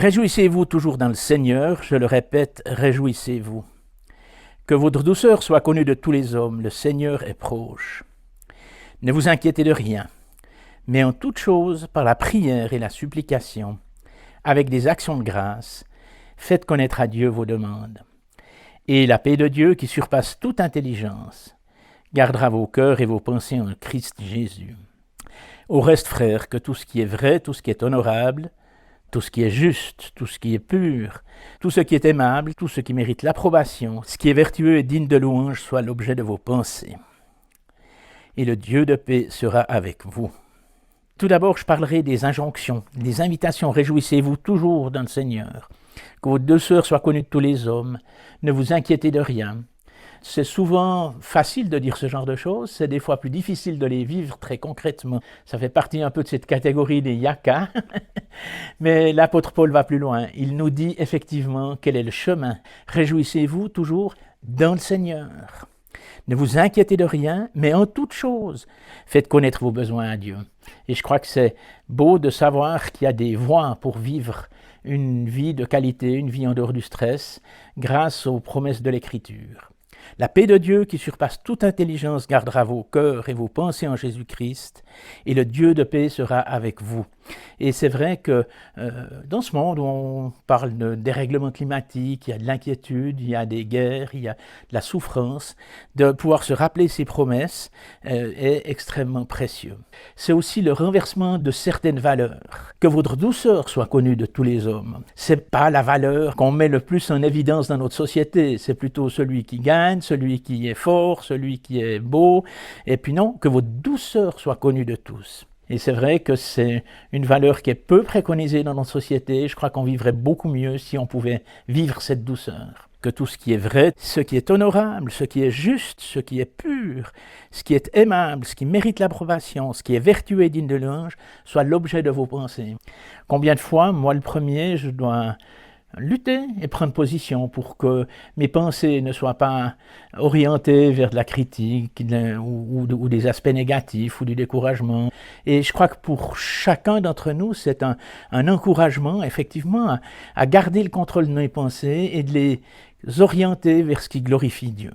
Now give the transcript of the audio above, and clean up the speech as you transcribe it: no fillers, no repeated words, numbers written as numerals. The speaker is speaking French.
Réjouissez-vous toujours dans le Seigneur, je le répète, réjouissez-vous. Que votre douceur soit connue de tous les hommes, le Seigneur est proche. Ne vous inquiétez de rien, mais en toute chose, par la prière et la supplication, avec des actions de grâce, faites connaître à Dieu vos demandes. Et la paix de Dieu, qui surpasse toute intelligence, gardera vos cœurs et vos pensées en Christ Jésus. Au reste, frères, que tout ce qui est vrai, tout ce qui est honorable, tout ce qui est juste, tout ce qui est pur, tout ce qui est aimable, tout ce qui mérite l'approbation, ce qui est vertueux et digne de louange soit l'objet de vos pensées. Et le Dieu de paix sera avec vous. Tout d'abord, je parlerai des injonctions, des invitations. Réjouissez-vous toujours dans le Seigneur. Que votre douceur soit connue de tous les hommes. Ne vous inquiétez de rien. C'est souvent facile de dire ce genre de choses, c'est des fois plus difficile de les vivre très concrètement. Ça fait partie un peu de cette catégorie des yakas. Mais l'apôtre Paul va plus loin. Il nous dit effectivement quel est le chemin. Réjouissez-vous toujours dans le Seigneur. Ne vous inquiétez de rien, mais en toute chose, faites connaître vos besoins à Dieu. Et je crois que c'est beau de savoir qu'il y a des voies pour vivre une vie de qualité, une vie en dehors du stress, grâce aux promesses de l'Écriture. La paix de Dieu qui surpasse toute intelligence gardera vos cœurs et vos pensées en Jésus-Christ, et le Dieu de paix sera avec vous. Et c'est vrai que dans ce monde où on parle de dérèglement climatique, il y a de l'inquiétude, il y a des guerres, il y a de la souffrance, de pouvoir se rappeler ces promesses est extrêmement précieux. C'est aussi le renversement de certaines valeurs. Que votre douceur soit connue de tous les hommes. C'est pas la valeur qu'on met le plus en évidence dans notre société, c'est plutôt celui qui gagne, celui qui est fort, celui qui est beau, et puis non, que votre douceur soit connue de tous. Et c'est vrai que c'est une valeur qui est peu préconisée dans notre société. Je crois qu'on vivrait beaucoup mieux si on pouvait vivre cette douceur. Que tout ce qui est vrai, ce qui est honorable, ce qui est juste, ce qui est pur, ce qui est aimable, ce qui mérite l'approbation, ce qui est vertueux et digne de louange, soit l'objet de vos pensées. Combien de fois, moi le premier, je dois lutter et prendre position pour que mes pensées ne soient pas orientées vers de la critique ou des aspects négatifs ou du découragement. Et je crois que pour chacun d'entre nous, c'est un encouragement, effectivement, à garder le contrôle de nos pensées et de les orienter vers ce qui glorifie Dieu.